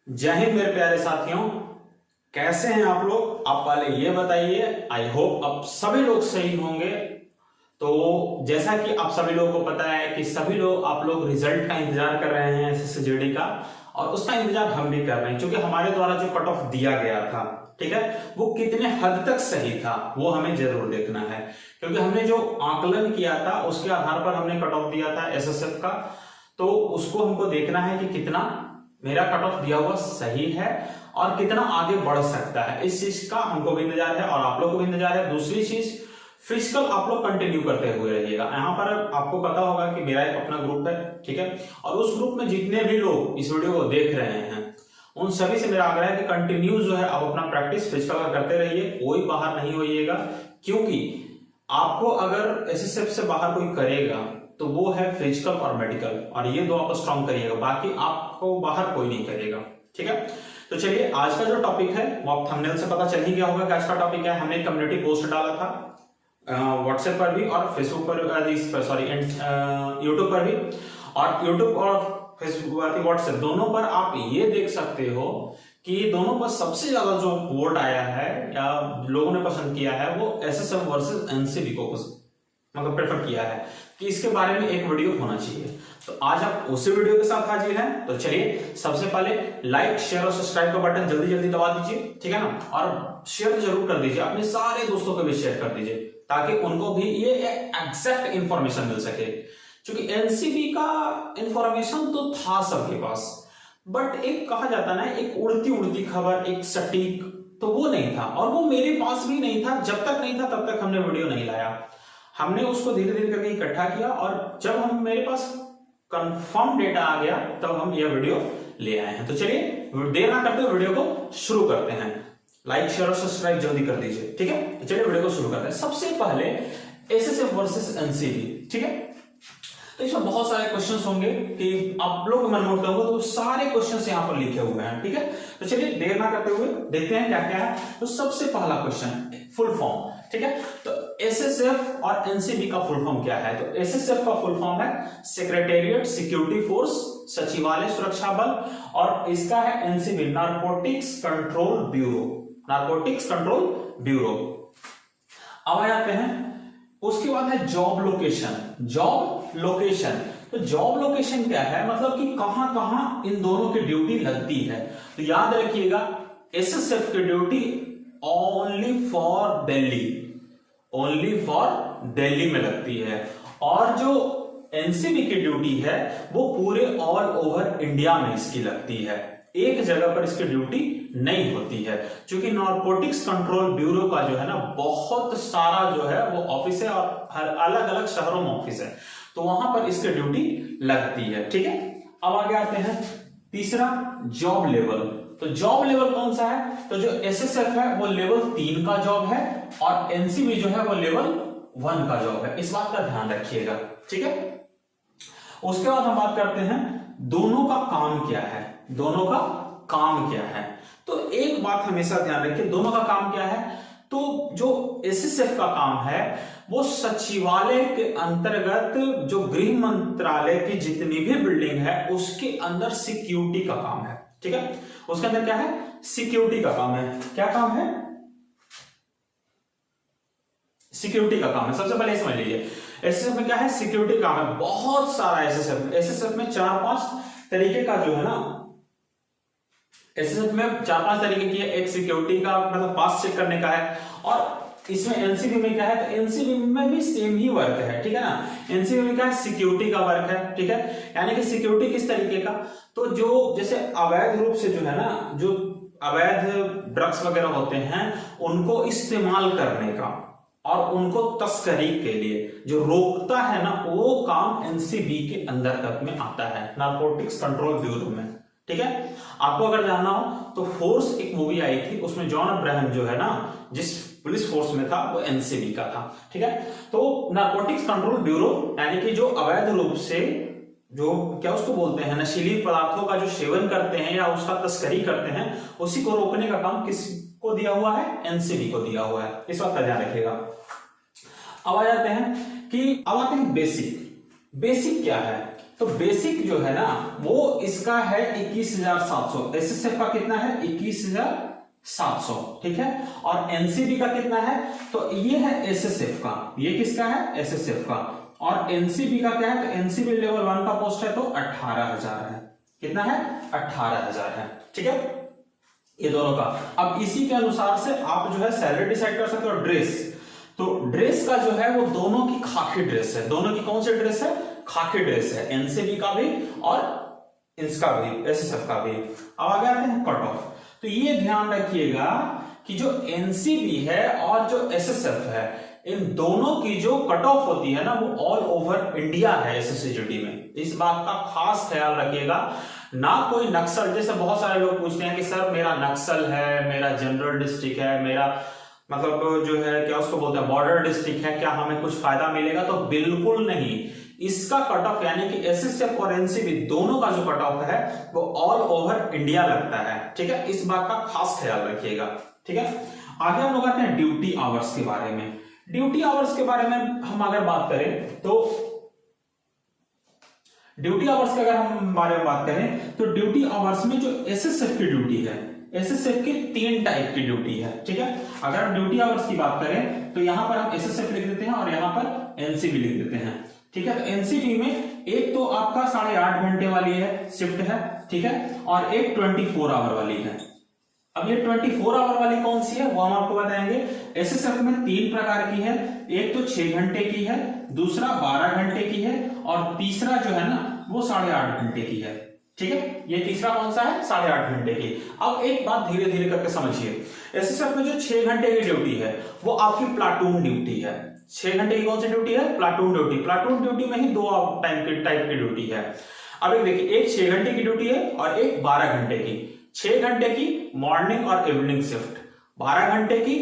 जय हिंद मेरे प्यारे साथियों, कैसे हैं आप लोग। आप पहले ये बताइए। आई होप आप सभी लोग सही होंगे। तो जैसा कि आप सभी लोगों को पता है कि सभी लोग आप लोग रिजल्ट का इंतजार कर रहे हैं एसएससी का, और उसका इंतजार हम भी कर रहे हैं क्योंकि हमारे द्वारा जो कट ऑफ दिया गया था, ठीक है, वो कितने हद तक सही था वो हमें जरूर देखना है। क्योंकि हमने जो आकलन किया था उसके आधार पर हमने कट ऑफ दिया था एसएसएफ का, तो उसको हमको देखना है कि कितना मेरा कट ऑफ दिया हुआ सही है और कितना आगे बढ़ सकता है। इस चीज का हमको भी इंतजार है और आप लोग को भी इंतजार है। दूसरी चीज, फिजिकल आप लोग कंटिन्यू करते हुए रहिएगा। यहाँ पर आपको पता होगा कि मेरा एक अपना ग्रुप है, ठीक है, और उस ग्रुप में जितने भी लोग इस वीडियो को देख रहे हैं उन सभी से मेरा आग्रह है कि कंटिन्यू जो है आप अपना प्रैक्टिस फिजिकल का करते रहिए, कोई बाहर नहीं होइएगा। क्योंकि आपको अगर एसएसएफ से बाहर कोई करेगा तो वो है फिजिकल और मेडिकल, और ये दो आप स्ट्रॉन्ग करिएगा, बाकी आपको बाहर कोई नहीं करेगा, ठीक है। तो चलिए, आज का जो टॉपिक है वो आप थंबनेल से पता चल ही गया होगा कि आज का टॉपिक है। हमने कम्युनिटी पोस्ट डाला था व्हाट्सएप पर भी और फेसबुक पर, सॉरी यूट्यूब पर भी, और यूट्यूब और फेसबुक व्हाट्सएप दोनों पर आप ये देख सकते हो कि दोनों पर सबसे ज्यादा जो वोट आया है या लोगों ने पसंद किया है वो एसएसएफ वर्सेस एनसीबी को मतलब प्रेफर किया है कि इसके बारे में एक वीडियो होना चाहिए। तो आज आप उसी वीडियो के साथ हाजिर हैं। तो चलिए, सबसे पहले लाइक शेयर और सब्सक्राइब का बटन जल्दी जल्दी दबा दीजिए, ठीक है ना, और शेयर जरूर कर दीजिए, अपने सारे दोस्तों को भी शेयर कर दीजिए ताकि उनको भी ये एग्जैक्ट इंफॉर्मेशन मिल सके। क्योंकि एनसीबी का इंफॉर्मेशन तो था सबके पास, बट एक कहा जाता ना, एक उड़ती उड़ती खबर, एक सटीक, तो वो नहीं था, और वो मेरे पास भी नहीं था। जब तक नहीं था तब तक हमने वीडियो नहीं लाया। हमने उसको धीरे धीरे करके इकट्ठा किया, और जब हम मेरे पास कंफर्म डेटा आ गया तब हम यह वीडियो ले आए हैं। तो चलिए, देर ना करते हुए वीडियो को शुरू करते हैं। लाइक शेयर और सब्सक्राइब जल्दी कर दीजिए, ठीक है। तो चलिए वीडियो को शुरू करते हैं। सबसे पहले एसएसएफ वर्सेस एनसीबी, ठीक है। तो इसमें बहुत सारे क्वेश्चंस होंगे कि आप लोग मन में उठते होंगे, तो सारे क्वेश्चंस यहाँ पर लिखे हुए हैं, ठीक है। तो चलिए देर ना करते हुए देखते हैं क्या क्या है। तो सबसे पहला क्वेश्चन, फुल फॉर्म, ठीक है। तो एसएसएफ और एनसीबी का फुल फॉर्म क्या है? तो एसएसएफ का फुल फॉर्म है सेक्रेटेरिएट सिक्योरिटी फोर्स, सचिवालय सुरक्षा बल, और इसका है NCB, narcotics control bureau, narcotics control bureau. अब आ जाते हैं, उसके बाद है जॉब लोकेशन। जॉब लोकेशन, तो जॉब लोकेशन क्या है? मतलब कि कहां कहां इन दोनों की ड्यूटी लगती है। तो याद रखिएगा, एसएसएफ की duty only for Delhi, only for Delhi में लगती है, और जो एनसीबी की ड्यूटी है वो पूरे ऑल ओवर इंडिया में इसकी लगती है। एक जगह पर इसकी ड्यूटी नहीं होती है, क्योंकि नारकोटिक्स कंट्रोल ब्यूरो का जो है ना, बहुत सारा जो है वो ऑफिस है और हर अलग अलग शहरों में ऑफिस है, तो वहां पर इसकी ड्यूटी लगती है, ठीक है। अब आगे आते हैं, तीसरा जॉब लेवल। तो जॉब लेवल कौन सा है? तो जो एसएसएफ है वो लेवल 3 का जॉब है, और एनसीबी जो है वो लेवल 1 का जॉब है। इस बात का ध्यान रखिएगा, ठीक है। उसके बाद हम बात करते हैं दोनों का काम क्या है, दोनों का काम क्या है। तो एक बात हमेशा ध्यान रखिए, दोनों का काम क्या है? तो जो एसएसएफ का काम है वो सचिवालय के अंतर्गत जो गृह मंत्रालय की जितनी भी बिल्डिंग है उसके अंदर सिक्योरिटी का काम है, ठीक है। उसके अंदर क्या है? सिक्योरिटी का काम है। क्या काम है? सिक्योरिटी का काम है। सबसे पहले समझ लीजिए, एसएसएफ में क्या है? सिक्योरिटी काम है। बहुत सारा एसएसएफ में 4-5 तरीके का जो है ना, एसएसएफ में 4-5 तरीके की है। एक सिक्योरिटी का मतलब पास चेक करने का है, और इसमें एनसीबी में क्या है? तो एनसीबी में भी सेम ही वर्क है, ठीक है ना। एनसीबी में क्या है? सिक्योरिटी का वर्क है, ठीक है। यानी कि सिक्योरिटी किस तरीके का? तो जो जैसे अवैध रूप से जो है ना, जो अवैध ड्रग्स वगैरह होते हैं उनको इस्तेमाल करने का और उनको तस्करी के लिए जो रोकता है ना, वो काम एनसीबी के अंतर्गत में आता है, नारकोटिक्स कंट्रोल ब्यूरो में, ठीक है। आपको अगर जानना हो तो फोर्स एक मूवी आई थी, उसमें जॉन अब्राहम जो है ना, जिस पुलिस फोर्स में था वो एनसीबी का था, ठीक है। तो नारकोटिक्स कंट्रोल ब्यूरो यानी कि जो अवैध रूप से जो क्या उसको बोलते हैं, नशीली पदार्थों का जो सेवन करते हैं या उसका तस्करी करते हैं, उसी को रोकने का काम किसको दिया हुआ है? एनसीबी को दिया हुआ है। इस बात का ध्यान रखिएगा। अब आ जाते हैं कि अब आते हैं बेसिक। बेसिक क्या है? तो तो बेसिक जो है ना वो इसका है 21,700, एसएसएफ का कितना है 21,700, ठीक है। और एनसीबी का कितना है, तो ये है एसएसएफ का, ये किसका है एसएसएफ का, और एनसीबी का क्या है, तो एनसीबी लेवल 1 का पोस्ट है तो 18,000 है, कितना है 18,000 है, ठीक है, ये दोनों का। अब इसी के अनुसार से आप जो है सैलरी डिसाइड कर सकते हो। ड्रेस, तो ड्रेस का जो है वो दोनों की खाकी ड्रेस है, दोनों की कौन सी ड्रेस है, खाकी ड्रेस है, एनसीबी का भी और इसका भी, एसएसएफ का भी। अब आगे आते हैं कट ऑफ। तो ये ध्यान रखिएगा कि जो एनसीबी है और जो एसएसएफ है, इन दोनों की जो कट ऑफ होती है ना वो ऑल ओवर इंडिया है एसएससीजीडी में। इस बात का खास ख्याल रखिएगा, ना कोई नक्सल, जैसे बहुत सारे लोग पूछते हैं कि सर मेरा नक्सल है, मेरा जनरल डिस्ट्रिक्ट है, मेरा मतलब जो है क्या उसको बोलते हैं बॉर्डर डिस्ट्रिक्ट है, क्या हमें कुछ फायदा मिलेगा, तो बिल्कुल नहीं। इसका कट ऑफ यानी कि एसएसएफ और एनसीबी दोनों का जो कट ऑफ है वो ऑल ओवर इंडिया लगता है, ठीक है, इस बात का खास ख्याल रखिएगा, ठीक है। आगे हम लोग आते हैं ड्यूटी आवर्स के बारे में। ड्यूटी आवर्स के बारे में हम अगर बात करें तो ड्यूटी आवर्स के अगर हम बारे में बात करें तो ड्यूटी आवर्स में जो एसएसएफ की ड्यूटी है, एसएसएफ की 3 टाइप की ड्यूटी है, ठीक है। अगर हम ड्यूटी आवर्स की बात करें तो यहां पर हम एसएसएफ लिख देते हैं और यहां पर एनसीबी लिख देते हैं, ठीक है। तो एनसीबी में एक तो आपका 8.5 घंटे वाली है शिफ्ट है, ठीक है, और एक 24 आवर वाली है। अब ये 24 आवर वाली कौन सी है वो हम आपको बताएंगे। एसएसएफ में 3 प्रकार की है, एक तो 6 घंटे की है, दूसरा 12 घंटे की है, और तीसरा जो है ना वो 8.5 घंटे की है, ठीक है। ये तीसरा कौन सा है 8.5 घंटे की। अब एक बात धीरे धीरे करके समझिए, एसएसएफ में जो 6 घंटे की ड्यूटी है वो आपकी प्लाटून ड्यूटी है। 6 घंटे की कौन सी ड्यूटी है, प्लाटून ड्यूटी। प्लाटून ड्यूटी में ही 2 टाइप की ड्यूटी है। अब एक देखिए, एक 6 घंटे की ड्यूटी है और एक 12 घंटे की। 6 घंटे की मॉर्निंग और इवनिंग शिफ्ट, 12 घंटे की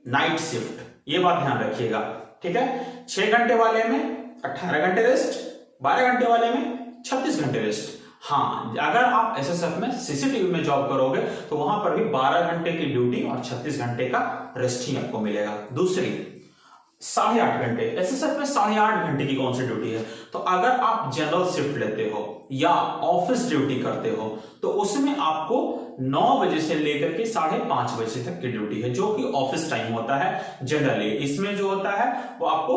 नाइट शिफ्ट, ये बात ध्यान रखिएगा, ठीक है। 6 घंटे वाले में 18 घंटे रेस्ट, 12 घंटे वाले में 36 घंटे रेस्ट। हाँ, अगर आप एसएसएफ में सीसीटीवी में जॉब करोगे तो वहां पर भी 12 घंटे की ड्यूटी और 36 घंटे का रेस्ट ही आपको मिलेगा। दूसरी 8.5 घंटे, एसएसएफ में 8.5 घंटे की कौन सी ड्यूटी है, तो अगर आप जनरल शिफ्ट लेते हो या ऑफिस ड्यूटी करते हो तो उसमें आपको 9 बजे से लेकर के 5:30 बजे तक की ड्यूटी है, जो कि ऑफिस टाइम होता है जनरली। इसमें जो होता है वो आपको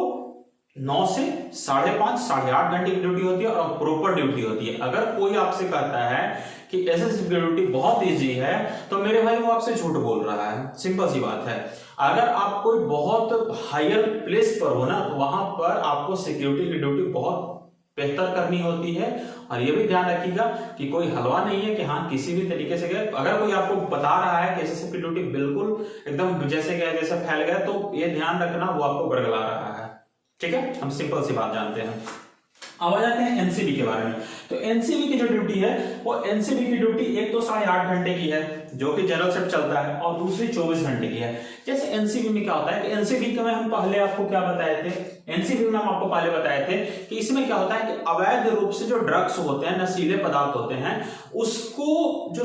9 से 5:30 8.5 घंटे की ड्यूटी होती है और प्रॉपर ड्यूटी होती है। अगर कोई आपसे कहता है कि एसएसएफ की ड्यूटी बहुत इजी है तो मेरे भाई वो आपसे झूठ बोल रहा है, सिंपल सी बात है। अगर आप कोई बहुत हायर प्लेस पर हो ना तो वहां पर आपको सिक्योरिटी की ड्यूटी बहुत बेहतर करनी होती है। और ये भी ध्यान रखिएगा कि कोई हलवा नहीं है कि हाँ किसी भी तरीके से गए, अगर कोई आपको बता रहा है कि एसएसएफ की ड्यूटी बिल्कुल एकदम जैसे गया जैसे फैल गया तो ये ध्यान रखना वो आपको बरगला रहा है, ठीक है। हम सिंपल सी बात जानते हैं। अब आ जाते हैं एनसीबी के बारे में। तो एनसीबी की जो ड्यूटी है वो एनसीबी की ड्यूटी एक तो 8.5 घंटे की है जो कि जनरल शिफ्ट चलता है और दूसरी 24 घंटे की है। जैसे एनसीबी में क्या होता है कि एनसीबी में हम पहले आपको क्या बताए थे, एनसीबी में हम आपको पहले बताए थे कि इसमें क्या होता है कि अवैध रूप से जो ड्रग्स होते हैं, नशीले पदार्थ होते हैं, उसको जो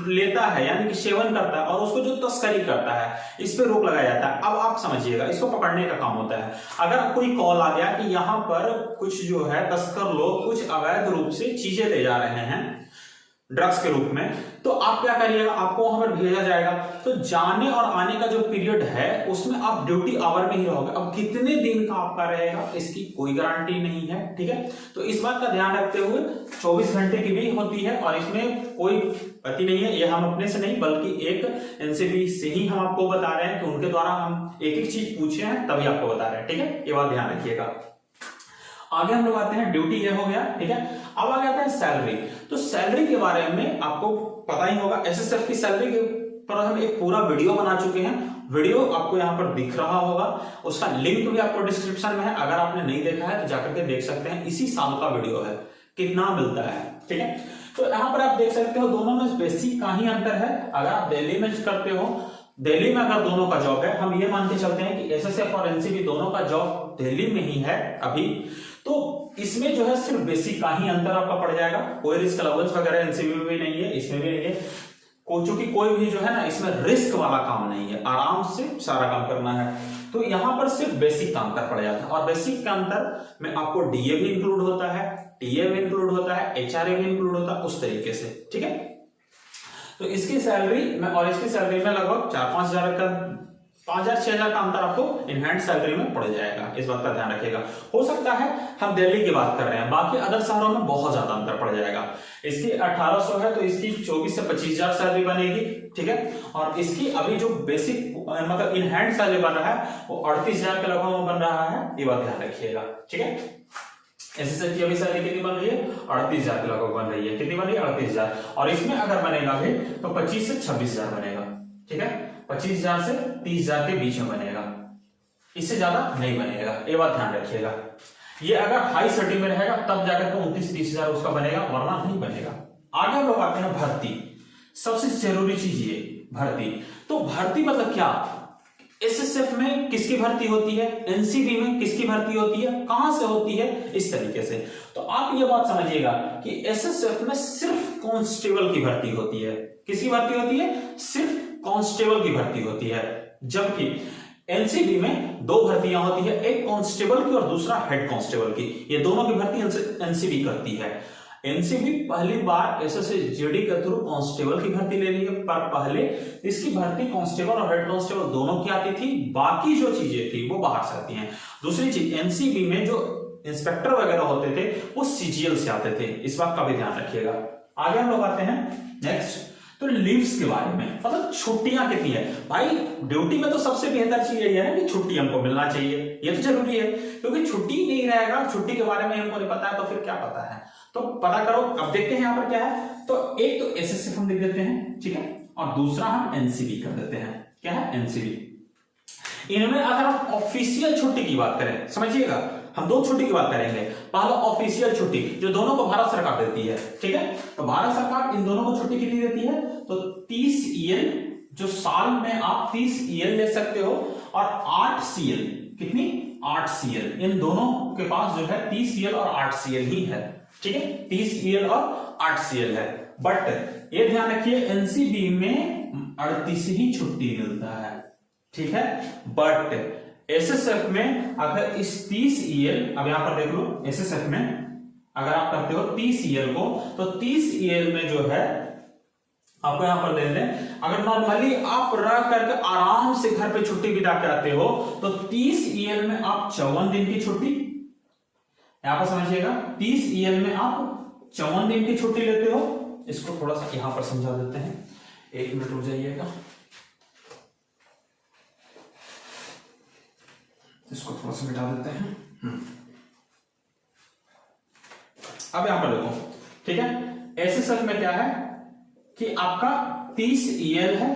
लेता है यानी कि सेवन करता है और उसको जो तस्करी करता है इस पे रोक लगाया जाता है। अब आप समझिएगा, इसको पकड़ने का काम होता है। अगर कोई कॉल आ गया कि यहाँ पर कुछ जो है तस्कर लोग कुछ अवैध रूप से चीजें ले जा रहे हैं ड्रग्स के रूप में, तो आप क्या करिएगा, आपको वहां पर भेजा जाएगा। तो जाने और आने का जो पीरियड है उसमें आप ड्यूटी आवर में ही रहोगे। अब कितने दिन का आपका रहेगा इसकी कोई गारंटी नहीं है, ठीक है। तो इस बात का ध्यान रखते हुए 24 घंटे की भी होती है और इसमें कोई गति नहीं है। ये हम अपने से नहीं बल्कि एक एनसीबी से ही हम आपको बता रहे हैं कि उनके द्वारा हम एक एक चीज पूछे हैं तभी आपको बता रहे हैं, ठीक है। ये बात ध्यान रखिएगा। आगे हम लोग आते हैं, ड्यूटी ये हो गया, ठीक है। अब आ जाते हैं सैलरी। तो सैलरी के बारे में आपको पता ही होगा, एसएसएफ की सैलरी के पर हम एक पूरा वीडियो बना चुके हैं। वीडियो आपको यहाँ पर दिख रहा होगा, उसका लिंक भी आपको डिस्क्रिप्शन में है। अगर आपने नहीं देखा है तो जाकर के देख सकते हैं, इसी साल का वीडियो है, कितना मिलता है, ठीक है। तो यहाँ पर आप देख सकते हो दोनों में बेसिक का ही अंतर है। अगर आप दिल्ली में करते हो, दिल्ली में अगर दोनों का जॉब है, हम ये मान के चलते हैं कि एसएसएफ और एनसीबी दोनों का जॉब दिल्ली में ही है अभी, तो इसमें जो है सिर्फ बेसिक का ही अंतर आपका पड़ जाएगा। कोई रिस्क अलाउंस वगैरह एनसीबी में भी नहीं है, इसमें भी नहीं है। चूंकि कोई भी जो है ना इसमें रिस्क वाला काम नहीं है, आराम से सारा काम करना है। तो यहां पर सिर्फ बेसिक का अंतर पड़ जाता है, और बेसिक के अंतर में आपको डीए भी इंक्लूड होता है, टीए भी इंक्लूड होता है, एचआरए भी इंक्लूड होता है, उस तरीके से, ठीक है। तो इसकी सैलरी में और इसकी सैलरी में लगभग 4-5 हजार का 5,000-6,000 का अंतर आपको इन हैंड सैलरी में पड़ जाएगा, इस बात का ध्यान रखिएगा। हो सकता है हम दिल्ली की बात कर रहे हैं, बाकी अदर शहरों में बहुत ज्यादा अंतर पड़ जाएगा। इसकी 1800 है तो इसकी 24 से 25,000 सैलरी बनेगी, ठीक है। और इसकी अभी जो बेसिक मतलब इन हैंड सैलरी बन रहा है वो 38,000 के लगभग बन रहा है, ये बात ध्यान रखिएगा, ठीक है। एसएसएफ की अभी सैलरी कितनी बन रही है? 38,000 के लगभग बन रही है। कितनी बन रही है? 38,000। और इसमें अगर बनेगा भी तो 25 से 26,000 बनेगा, ठीक है। 25,000 से 30,000 के बीच में बनेगा, इससे ज्यादा नहीं बनेगा, ये बात ध्यान रखिएगा। ये अगर हाई सिटी में रहेगा तब जाकर के 29-30,000 उसका बनेगा, वरना नहीं बनेगा। आगे हम लोग आते हैं भर्ती। सबसे जरूरी चीज ये भर्ती। तो भर्ती मतलब क्या? एसएसएफ में किसकी भर्ती होती है, एनसीबी में किसकी भर्ती होती है, कहां से होती है, इस तरीके से। तो आप ये बात समझिएगा कि एसएसएफ में सिर्फ कांस्टेबल की भर्ती होती है। किसकी भर्ती होती है? सिर्फ कांस्टेबल की भर्ती होती है। जबकि एनसीबी में 2 भर्तियां होती है, एक कांस्टेबल की और दूसरा हेड कांस्टेबल की। ये दोनों की भर्ती एनसीबी करती है। एनसीबी पहली बार एसएसजीडी के थ्रू कांस्टेबल की भर्ती ले रही है, पर पहले इसकी भर्ती कांस्टेबल और हेड कांस्टेबल दोनों की आती थी, बाकी जो चीजें थी वो बाहर से आती हैं। दूसरी चीज, एनसीबी में जो इंस्पेक्टर वगैरह होते थे वो सीजीएल से आते थे, इस बात का भी ध्यान रखिएगा। आगे हम लोग आते हैं नेक्स्ट, तो लीव्स के बारे में, मतलब छुट्टियां कितनी है। भाई ड्यूटी में तो सबसे बेहतर चीज यही है ना कि छुट्टी हमको मिलना चाहिए, ये तो जरूरी है, क्योंकि छुट्टी नहीं रहेगा, छुट्टी के बारे में हमको नहीं पता है तो फिर क्या पता है, तो पता करो। अब देखते हैं यहाँ पर क्या है। तो एक तो एसएसएफ हम लिख देते हैं, ठीक है, और दूसरा हम एनसीबी कर देते हैं। क्या है? एनसीबी। इनमें अगर हम ऑफिशियल छुट्टी की बात करें, समझिएगा, हम 2 छुट्टी की बात करेंगे। पहला ऑफिशियल छुट्टी जो दोनों को भारत सरकार देती है, ठीक है। तो भारत सरकार इन दोनों को छुट्टी कितनी देती है? तो 30 ईएल, जो साल में आप 30 ईएल ले सकते हो, और 8 सीएल, कितनी? 8 सीएल। इन दोनों के पास जो है 30 ईएल और 8 सीएल ही है, ठीक है। 30 ईएल और 8 सीएल है। बट ये ध्यान रखिए एनसीबी में 38 ही छुट्टी मिलता है, ठीक है। बट एसएसएफ में अगर इस 30 ईएल, अब यहां पर देख लो, एसएसएफ में अगर आप करते हो 30 ईएल को, तो 30 ईएल में जो है आपको यहां पर दे दें, अगर नॉर्मली आप रह करके आराम से घर पे छुट्टी बिता के आते हो तो 30 ईएल में आप 54 दिन की छुट्टी, यहां पर समझिएगा, 30 ईएल में आप 54 दिन की छुट्टी लेते हो। इसको थोड़ा सा यहां पर समझा देते हैं, 1 मिनट रुक जाइएगा, इसको थोड़ा सा मिटा देते हैं। अब यहां पर देखो, ठीक है। एसएसएफ में क्या है कि आपका 30 ईएल है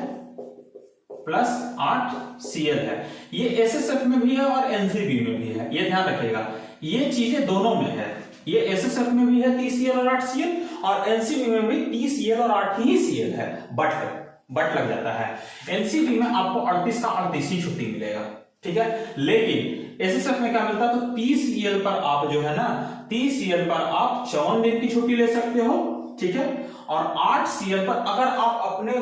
प्लस 8 सीएल है। ये एसएसएफ में भी है और एनसीबी में भी है, ये ध्यान रखिएगा। ये चीजें दोनों में है, ये एसएसएफ में भी है 30 ईएल और 8 सीएल, और एनसीबी में भी 30 ईएल और 8 ही सीएल है। बट लग जाता है। एनसीबी में आपको 38 का 38 ही छुट्टी मिलेगा, ठीक है। लेकिन एसएसएफ में क्या मिलता है? तो 30 ईएल पर आप जो है ना, 30 ईएल पर आप 54 दिन की छुट्टी ले सकते हो, ठीक है। और 8 सीएल पर अगर आप अपने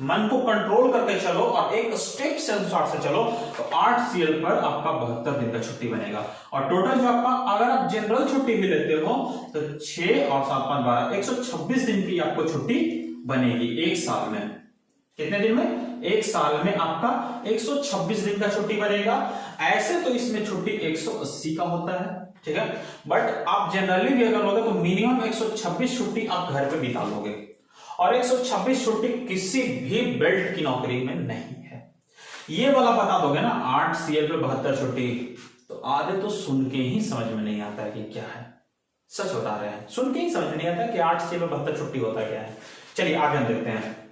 मन को कंट्रोल करके चलो और एक स्टेप से अनुसार से चलो तो 8 सीएल पर आपका 72 दिन का छुट्टी बनेगा। और टोटल जो आपका, अगर आप जनरल छुट्टी भी लेते हो तो 6 और 7 5 12 126 दिन की आपको छुट्टी बनेगी एक साल में। कितने दिन में? एक साल में आपका 126 दिन का छुट्टी बनेगा। ऐसे तो इसमें छुट्टी 180 का होता है, ठीक है। बट आप जनरली भी अगर लोगे तो मिनिमम 126 छुट्टी आप घर पे बिता लोगे, और 126 छुट्टी किसी भी बेल्ट की नौकरी में नहीं है। ये वाला बता दोगे ना, 8 सीएल पे 72 छुट्टी, तो आधे तो सुन के ही समझ में नहीं आता है कि क्या है। सच बता रहे हैं, सुन के ही समझ नहीं आता कि 8 सीएल पे 72 छुट्टी होता क्या है। चलिए आगे हम देखते हैं।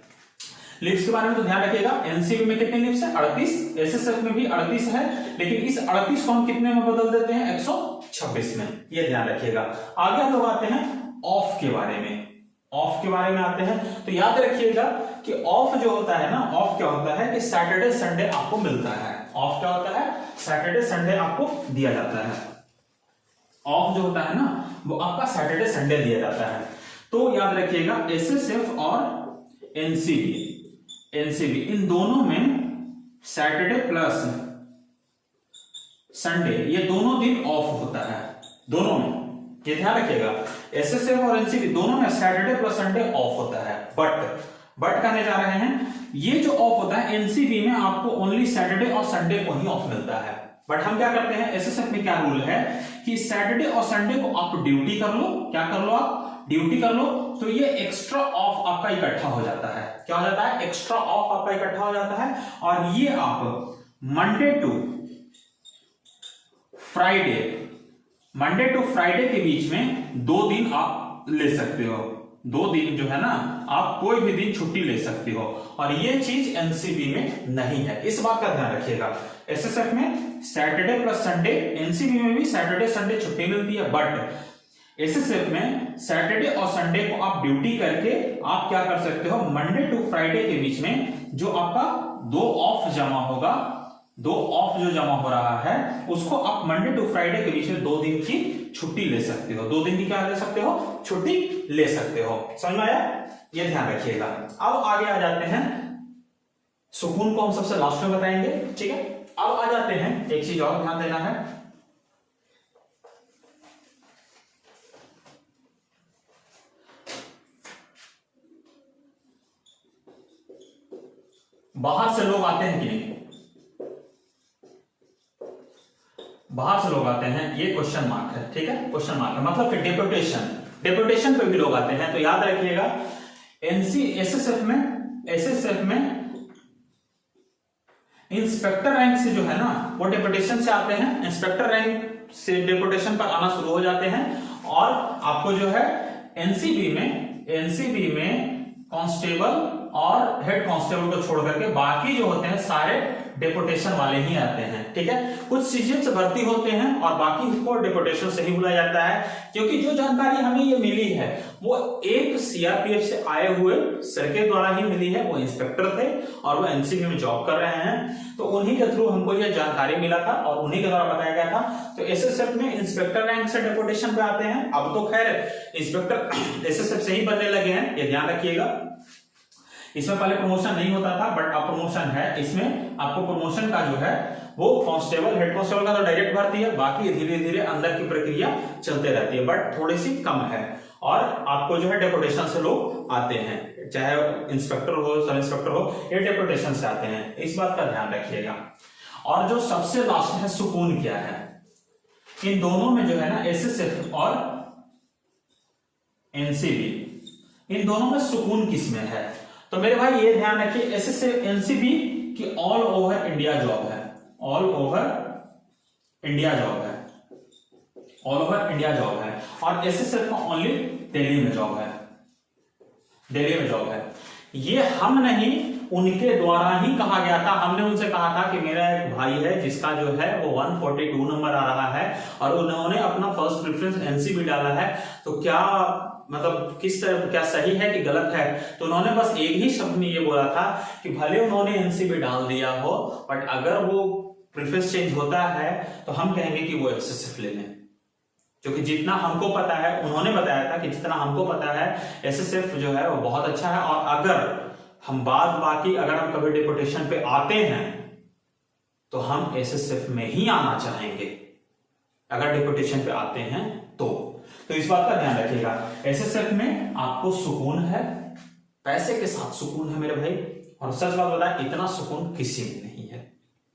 लीव्स के बारे में तो ध्यान रखिएगा, एनसीबी में कितने लीव्स है? 38, एसएसएफ में भी 38 है, लेकिन इस 38 को हम कितने में बदल देते हैं? 126 में, ये ध्यान रखिएगा। आगे हम लोग आते हैं ऑफ के बारे में। ऑफ के बारे में आते हैं तो याद रखिएगा कि ऑफ जो होता है ना, ऑफ क्या होता है कि सैटरडे संडे आपको मिलता है। ऑफ क्या होता है? सैटरडे संडे आपको दिया जाता है। ऑफ जो होता है ना वो आपका सैटरडे संडे दिया जाता है। तो याद रखिएगा एसएसएफ और एनसीबी इन दोनों में सैटरडे प्लस संडे ये दोनों दिन ऑफ होता है, दोनों में, ये ध्यान रखिएगा। एसएसएफ और एनसीबी दोनों में सैटरडे प्लस संडे ऑफ होता है। बट कहने जा रहे हैं ये जो ऑफ होता है एनसीबी में आपको ओनली सैटरडे और संडे को ही ऑफ मिलता है। बट हम क्या करते हैं, एसएसएफ में क्या रूल है कि सैटरडे और संडे को आप ड्यूटी कर लो, क्या कर लो, आप ड्यूटी कर लो, तो ये एक्स्ट्रा ऑफ आपका इकट्ठा हो जाता है। क्या हो जाता है, एक्स्ट्रा ऑफ आपका इकट्ठा हो जाता है, और ये आप मंडे टू फ्राइडे के बीच में 2 दिन आप ले सकते हो। 2 दिन जो है ना, आप कोई भी दिन छुट्टी ले सकते हो, और ये चीज एनसीबी में नहीं है, इस बात का ध्यान रखिएगा। एसएसएफ में सैटरडे प्लस संडे, एनसीबी में भी सैटरडे संडे छुट्टी मिलती है, बट एसएसएफ में सैटरडे और संडे को आप ड्यूटी करके आप क्या कर सकते हो, मंडे टू फ्राइडे के बीच में जो आपका 2 ऑफ जमा होगा, 2 ऑफ जो जमा हो रहा है उसको आप मंडे टू फ्राइडे के बीच में 2 दिन की छुट्टी ले सकते हो। 2 दिन की क्या ले सकते हो, छुट्टी ले सकते हो। समझ में आया, ये ध्यान रखिएगा। अब आगे आ जाते हैं, सुकून को हम सबसे लास्ट में बताएंगे, ठीक है। अब आ जाते हैं, एक चीज और ध्यान देना है, बाहर से लोग आते हैं कि नहीं, बाहर से लोग आते हैं, ये क्वेश्चन मार्क है, ठीक है, क्वेश्चन मार्क है, मतलब कि डेपुटेशन पे भी लोग आते हैं। तो याद रखिएगा एसएसएफ में इंस्पेक्टर रैंक से जो है ना वो डेपुटेशन से आते हैं, इंस्पेक्टर रैंक से डेपुटेशन पर आना शुरू हो जाते हैं, और आपको जो है एनसीबी में कांस्टेबल और हेड कांस्टेबल को छोड़ करके बाकी जो होते हैं सारे डेपुटेशन वाले ही आते हैं, ठीक है। कुछ सीजन से भर्ती होते हैं और बाकी को डेपुटेशन से ही बुलाया जाता है, क्योंकि जो जानकारी हमें ये मिली है वो एक सीआरपीएफ से आए हुए सर के द्वारा ही मिली है। वो इंस्पेक्टर थे और वो एनसीबी में जॉब कर रहे हैं, तो उन्हीं के थ्रू हमको ये जानकारी मिला था और उन्हीं के द्वारा बताया गया था। तो एसएसएफ में इंस्पेक्टर रैंक से डेपुटेशन पे आते हैं। अब तो खैर इंस्पेक्टर एसएसएफ से ही बनने लगे हैं, ये ध्यान रखिएगा। इसमें पहले प्रमोशन नहीं होता था, बट अब प्रमोशन है। इसमें आपको प्रमोशन का जो है वो कांस्टेबल, हेड कांस्टेबल का तो डायरेक्ट भर्ती है, बाकी धीरे धीरे अंदर की प्रक्रिया चलते रहती है, बट थोड़ी सी कम है। और आपको जो है डेपुटेशन से लोग आते हैं, चाहे इंस्पेक्टर हो, सब इंस्पेक्टर हो, ये डेपुटेशन से आते हैं, इस बात का ध्यान रखिएगा। और जो सबसे लास्ट है सुकून क्या है, इन दोनों में जो है ना एसएसएफ और एनसीबी, इन दोनों में सुकून किसमें है। तो मेरे भाई ये ध्यान रखिए, एसएसएफ एनसीबी की ऑल ओवर इंडिया जॉब है, ऑल ओवर इंडिया जॉब है, ऑल ओवर इंडिया जॉब है। और एसएसएफ का ओनली दिल्ली में जॉब है, दिल्ली में जॉब है। ये हम नहीं, उनके द्वारा ही कहा गया था। हमने उनसे कहा था कि मेरा एक भाई है जिसका जो है वो 142 नंबर आ रहा है और उन्होंने अपना फर्स्ट प्रेफरेंस एनसीबी डाला है, तो क्या मतलब किस तरह, क्या सही है कि गलत है। तो उन्होंने बस एक ही शब्द में ये बोला था कि भले उन्होंने एनसीबी डाल दिया हो, बट अगर वो प्रेफरेंस चेंज होता है तो हम कहेंगे कि वो एसएसएफ ले लें, क्योंकि जितना हमको पता है, उन्होंने बताया था कि जितना हमको पता है एसएसएफ जो है वो बहुत अच्छा है। और अगर हम बाकी अगर हम कभी डेपुटेशन पे आते हैं तो हम एसएसएफ में ही आना चाहेंगे, अगर डेपुटेशन पे आते हैं तो इस बात का ध्यान रखिएगा। एसएसएफ में आपको सुकून है, पैसे के साथ सुकून है मेरे भाई, और सच बात बताएं इतना सुकून किसी में नहीं है,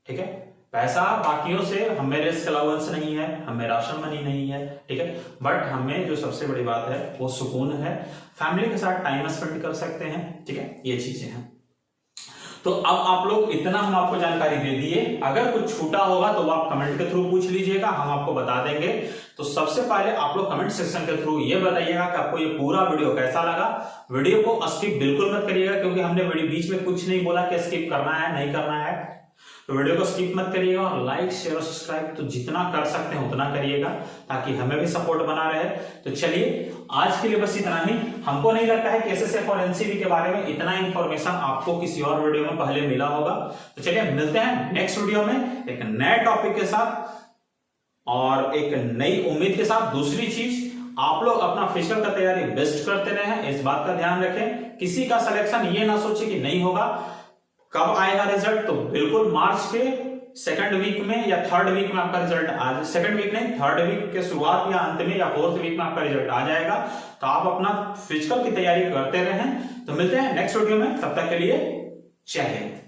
ठीक है। पैसा बाकियों से, हमें रिस्क अलाउंस नहीं है, हमें राशन मनी नहीं है, ठीक है, बट हमें जो सबसे बड़ी बात है वो सुकून है, फैमिली के साथ टाइम स्पेंड कर सकते हैं, ठीक है, ये चीजें हैं। तो अब आप लोग, इतना हम आपको जानकारी दे दिए, अगर कुछ छूटा होगा तो वो आप कमेंट के थ्रू पूछ लीजिएगा, हम आपको बता देंगे। तो सबसे पहले आप लोग कमेंट सेक्शन के थ्रू ये बताइएगा कि आपको ये पूरा वीडियो कैसा लगा। वीडियो को स्किप बिल्कुल मत करिएगा, क्योंकि हमने वीडियो बीच में कुछ नहीं बोला कि स्किप करना है नहीं करना है, तो वीडियो को स्किप मत करिएगा। और लाइक शेयर और सब्सक्राइब तो जितना कर सकते हैं उतना करिएगा, ताकि हमें भी सपोर्ट बना रहे। तो चलिए आज के लिए बस इतना ही। हमको नहीं लगता है कि एसएसएफ और एनसीबी के बारे में इतना इंफॉर्मेशन आपको किसी और वीडियो में पहले मिला होगा। तो चलिए मिलते हैं नेक्स्ट वीडियो में एक नए टॉपिक के साथ और एक नई उम्मीद के साथ। दूसरी चीज, आप लोग अपना फिजिकल का तैयारी बेस्ट करते रहें, इस बात का ध्यान रखें। किसी का सिलेक्शन ये ना सोचे कि नहीं होगा, कब आएगा रिजल्ट, तो बिल्कुल मार्च के सेकंड वीक में या थर्ड वीक में आपका रिजल्ट आ, सेकंड वीक नहीं, थर्ड वीक के शुरुआत या अंत में या फोर्थ वीक में आपका रिजल्ट आ जाएगा। तो आप अपना फिजिकल की तैयारी करते रहें। तो मिलते हैं नेक्स्ट वीडियो में, तब तक के लिए जय हिंद।